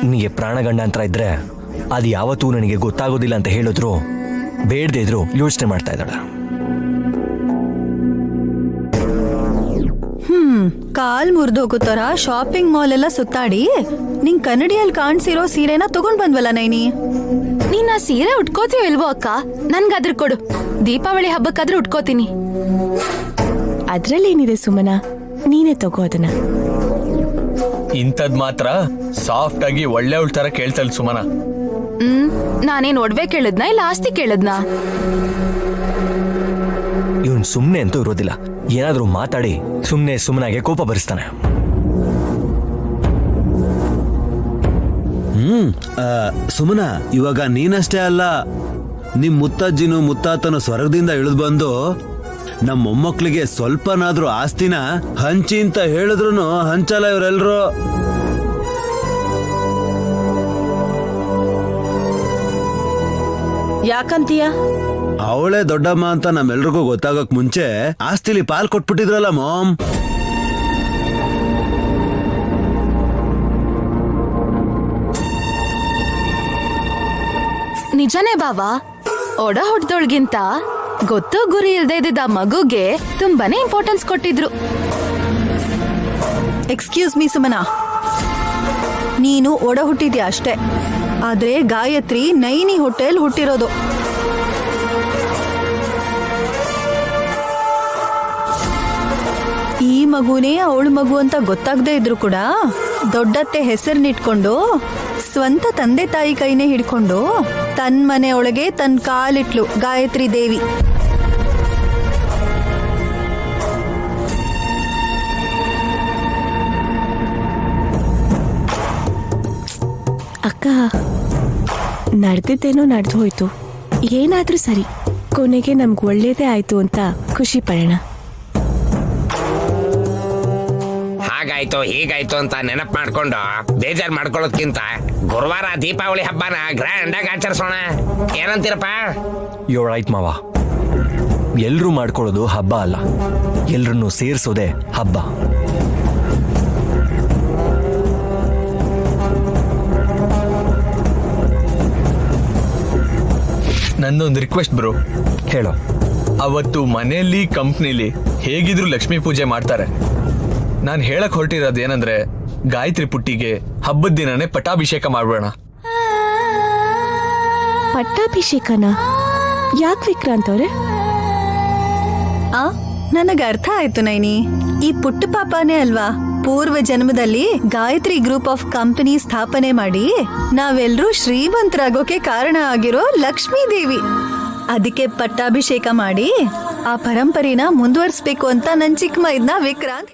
ನಿನಗೆ ಪ್ರಾಣಗಂಡಾಂತರ ಇದ್ರೆ ಅದು ಯಾವತ್ತೂ ನನಗೆ ಗೊತ್ತಾಗೋದಿಲ್ಲ ಅಂತ ಹೇಳಿದ್ರು ಬೇಡದೇ ಇದ್ರು ಯೋಚನೆ ಮಾಡ್ತಾ ಇದ್ದಾಳೆ. ಕಾಲ್ ಮುರಿದೋಗೋ ತರ ಶಾಪಿಂಗ್ ಮಾಲ್ ಎಲ್ಲ ಸುತ್ತಾಡಿ ನಿಂಗ್ ಕನ್ನಡಿಯಲ್ಲಿ ಕಾಣಿಸಿರೋ ಸೀರೆನ ತಗೊಂಡ್ ಬಂದ್ವಲ್ಲ ನೈನಿ. ನೀನ್ ಆ ಸೀರೆ ಉಟ್ಕೋತೀಯೋ ಇಲ್ವೋ ಅಕ್ಕ? ನನ್ಗಾದ್ರ ಕೊಡು, ದೀಪಾವಳಿ ಹಬ್ಬಕ್ಕಾದ್ರೂ ಉಟ್ಕೋತೀನಿ. ಅದ್ರಲ್ಲೇನಿದೆ ಸುಮನ, ನೀನೇ ತಗೋ ಅದನ್ನ. ಇಂಥದ್ ಮಾತ್ರ ಸಾಫ್ಟ್ ಆಗಿ ಒಳ್ಳೆ ತರ ಕೇಳ್ತಲ್ ಸುಮನ. ನಾನೇನ್ ಒಡ್ವೆ ಕೇಳದ್ನಾ ಇಲ್ಲ ಆಸ್ತಿ ಕೇಳದ್ನಾ? ಇವನ್ ಸುಮ್ನೆ ಅಂತೂ ಇರೋದಿಲ್ಲ, ಏನಾದ್ರೂ ಮಾತಾಡಿ ಸುಮ್ನಾಗೆ ಕೋಪ ಬರಿಸ್ತಾನೆ. ಸುಮನ, ಇವಾಗ ನೀನಷ್ಟೇ ಅಲ್ಲ, ನಿಮ್ ಮುತ್ತಜ್ಜಿನೂ ಮುತ್ತಾತನು ಸ್ವರ್ಗದಿಂದ ಇಳಿದು ಬಂದು ನಮ್ಮ ಮೊಮ್ಮಕ್ಳಿಗೆ ಸ್ವಲ್ಪನಾದ್ರೂ ಆಸ್ತಿನ ಹಂಚಿ ಅಂತ ಹೇಳಿದ್ರು ಹಂಚಲ್ಲ ಇವರೆಲ್ರು. ಯಾಕಂತೀಯ? ಅವಳೇ ದೊಡ್ಡಮ್ಮ ಅಂತ ನಮ್ಮೆಲ್ರಿಗೂ ಗೊತ್ತಾಗಕ್ ಮುಂಚೆ ಆಸ್ತಿಲಿ ಪಾಲ್ ಕೊಟ್ಬಿಟ್ಟಿದ್ರಲ್ಲ ಮಾಮ್. ನಿಜನೇ ಬಾವಾ, ಒಡ ಹೊಡ್ದೊಳ್ಗಿಂತ ಗೊತ್ತು ಗುರಿ ಇಲ್ದೇ ಇದ್ದಿದ್ದ ಮಗುಗೆ ತುಂಬಾನೇ ಇಂಪಾರ್ಟೆನ್ಸ್ ಕೊಟ್ಟಿದ್ರು. ಎಕ್ಸ್ಕ್ಯೂಸ್ ಮೀ ಸುಮನಾ, ನೀನು ಒಡ ಹುಟ್ಟಿದ್ಯಾ ಅಷ್ಟೇ, ಆದ್ರೆ ಗಾಯತ್ರಿ ನೈನಿ ಹೋಟೆಲ್ ಹುಟ್ಟಿರೋದು. ಈ ಮಗುನೇ ಅವಳ ಮಗು ಅಂತ ಗೊತ್ತಾಗದೇ ಇದ್ರು ಕೂಡ ದೊಡ್ಡತ್ತೆ ಹೆಸರನ್ನಿಟ್ಕೊಂಡು ಸ್ವಂತ ತಂದೆ ತಾಯಿ ಕೈನೇ ಹಿಡ್ಕೊಂಡು ತನ್ನ ಮನೆ ಒಳಗೆ ತನ್ನ ಕಾಲಿಟ್ಲು ಗಾಯತ್ರಿ ದೇವಿ. ಅಕ್ಕ, ನಡೆದಿದ್ದೇನೋ ನಡೆದು ಹೋಯ್ತು, ಏನಾದ್ರೂ ಸರಿ, ಕೊನೆಗೆ ನಮ್ಗೆ ಒಳ್ಳೇದೇ ಆಯ್ತು ಅಂತ ಖುಷಿ ಪಡೋಣ. ಹಾಗಾಯ್ತು ಹೀಗಾಯ್ತು ಅಂತ ನೆನಪು ಮಾಡ್ಕೊಂಡು ಬೇಜಾರ್ ಮಾಡ್ಕೊಳ್ಳೋದ್ಕಿಂತ ಗುರುವಾರ ದೀಪಾವಳಿ ಹಬ್ಬನ ಗ್ರ್ಯಾಂಡ್ ಆಗಿ ಆಚರಿಸೋಣ. ಏನಂತೀರಪ್ಪ? ಯು ರೈಟ್ ಮಾವ, ಎಲ್ರೂ ಮಾಡ್ಕೊಳ್ಳೋದು ಹಬ್ಬ ಅಲ್ಲ, ಎಲ್ರನ್ನೂ ಸೇರಿಸೋದೇ ಹಬ್ಬ. ನಂದೊಂದು ರಿಕ್ವೆಸ್ಟ್ ಬ್ರೋ. ಹೇಳೋ. ಅವತ್ತು ಮನೆಯಲ್ಲಿ ಕಂಪ್ನಿಲಿ ಹೇಗಿದ್ರು ಲಕ್ಷ್ಮೀ ಪೂಜೆ ಮಾಡ್ತಾರೆ. ನಾನು ಹೇಳಕ್ ಹೊರಟಿರೋದು ಏನಂದ್ರೆ, ಗಾಯತ್ರಿ ಪುಟ್ಟಿಗೆ ಹಬ್ಬದ ದಿನನೇ ಪಟ್ಟಾಭಿಷೇಕ ಮಾಡೋಣ. ಪಟ್ಟಾಭಿಷೇಕನ ಯಾಕೆ ವಿಕ್ರಾಂತ್ ಅವ್ರೆ? ನನಗೆ ಅರ್ಥ ಆಯ್ತು ನೈನಿ, ಈ ಪುಟ್ಟ ಪಾಪನೇ ಅಲ್ವಾ ಪೂರ್ವ ಜನ್ಮದಲ್ಲಿ ಗಾಯತ್ರಿ ಗ್ರೂಪ್ ಆಫ್ ಕಂಪನಿ ಸ್ಥಾಪನೆ ಮಾಡಿ ನಾವೆಲ್ಲರೂ ಶ್ರೀಮಂತರಾಗೋಕೆ ಕಾರಣ ಆಗಿರೋ ಲಕ್ಷ್ಮೀ ದೇವಿ. ಅದಕ್ಕೆ ಪಟ್ಟಾಭಿಷೇಕ ಮಾಡಿ ಆ ಪರಂಪರೆನ ಮುಂದುವರಿಸಬೇಕು ಅಂತ ನನ್ ಚಿಕ್ಕ ಮೈದ್ನ ವಿಕ್ರಾಂತ್